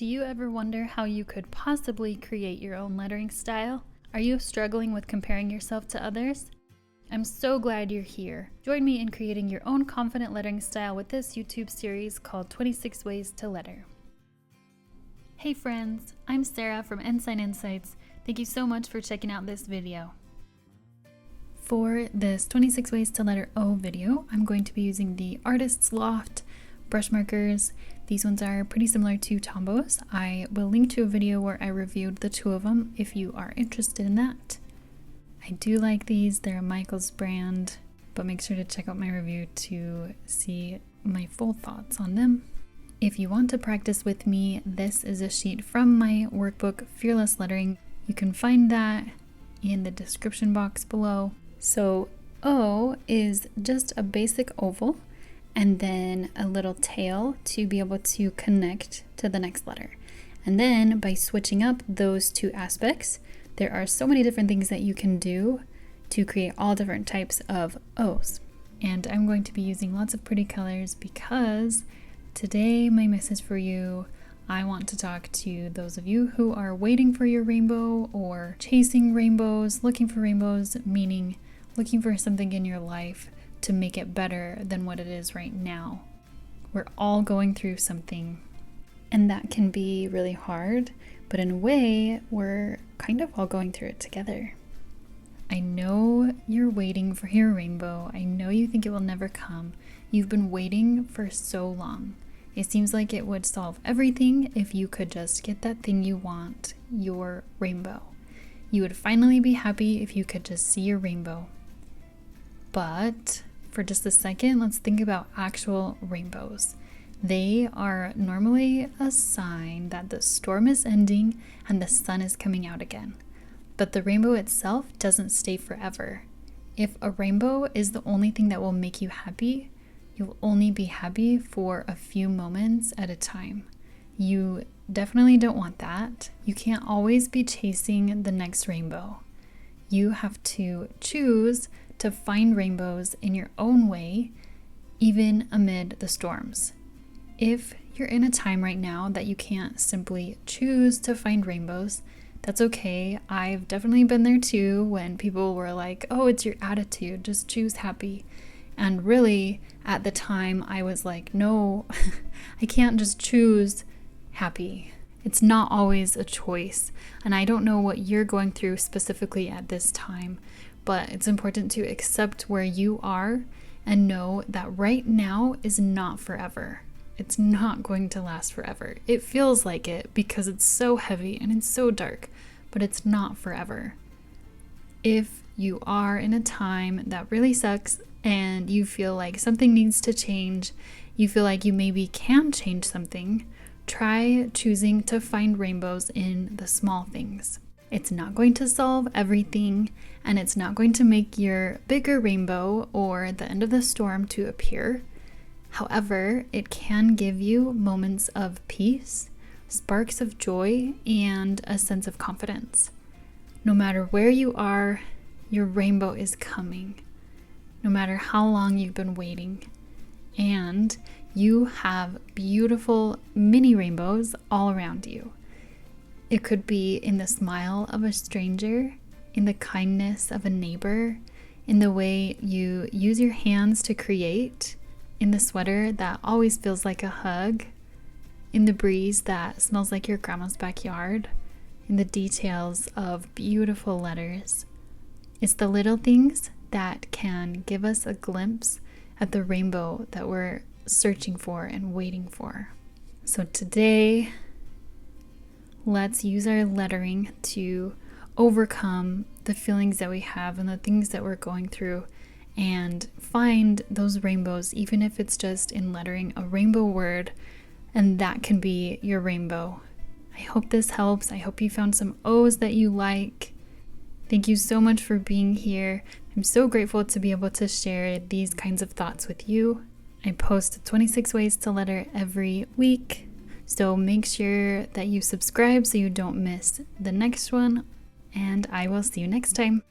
Do you ever wonder how you could possibly create your own lettering style? Are you struggling with comparing yourself to others? I'm so glad you're here. Join me in creating your own confident lettering style with this YouTube series called 26 Ways to Letter. Hey friends, I'm Sarah from Ensign Insights. Thank you so much for checking out this video. For this 26 Ways to Letter O video, I'm going to be using the Artist's Loft brush markers. These ones are pretty similar to Tombo's. I will link to a video where I reviewed the two of them if you are interested in that. I do like these, they're a Michaels brand, but make sure to check out my review to see my full thoughts on them. If you want to practice with me, this is a sheet from my workbook, Fearless Lettering. You can find that in the description box below. So O is just a basic oval, and then a little tail to be able to connect to the next letter. And then by switching up those two aspects, there are so many different things that you can do to create all different types of O's. And I'm going to be using lots of pretty colors because today my message for you, I want to talk to those of you who are waiting for your rainbow or chasing rainbows, looking for rainbows, meaning looking for something in your life to make it better than what it is right now. We're all going through something, and that can be really hard, but in a way, we're kind of all going through it together. I know you're waiting for your rainbow. I know you think it will never come. You've been waiting for so long. It seems like it would solve everything if you could just get that thing you want, your rainbow. You would finally be happy if you could just see your rainbow. But for just a second, let's think about actual rainbows. They are normally a sign that the storm is ending and the sun is coming out again. But the rainbow itself doesn't stay forever. If a rainbow is the only thing that will make you happy, you'll only be happy for a few moments at a time. You definitely don't want that. You can't always be chasing the next rainbow. You have to choose to find rainbows in your own way, even amid the storms. If you're in a time right now that you can't simply choose to find rainbows, that's okay. I've definitely been there too when people were like, oh, it's your attitude, just choose happy. And really, at the time, I was like, no, I can't just choose happy. It's not always a choice. And I don't know what you're going through specifically at this time, but it's important to accept where you are and know that right now is not forever. It's not going to last forever. It feels like it because it's so heavy and it's so dark, but it's not forever. If you are in a time that really sucks and you feel like something needs to change, you feel like you maybe can change something, try choosing to find rainbows in the small things. It's not going to solve everything, and it's not going to make your bigger rainbow or the end of the storm to appear. However, it can give you moments of peace, sparks of joy, and a sense of confidence. No matter where you are, your rainbow is coming. No matter how long you've been waiting. And you have beautiful mini rainbows all around you. It could be in the smile of a stranger, in the kindness of a neighbor, in the way you use your hands to create, in the sweater that always feels like a hug, in the breeze that smells like your grandma's backyard, in the details of beautiful letters. It's the little things that can give us a glimpse at the rainbow that we're searching for and waiting for. So today, let's use our lettering to overcome the feelings that we have and the things that we're going through and find those rainbows, even if it's just in lettering a rainbow word, and that can be your rainbow. I hope this helps. I hope you found some O's that you like. Thank you so much for being here. I'm so grateful to be able to share these kinds of thoughts with you. I post 26 ways to letter every week. So make sure that you subscribe so you don't miss the next one, and I will see you next time.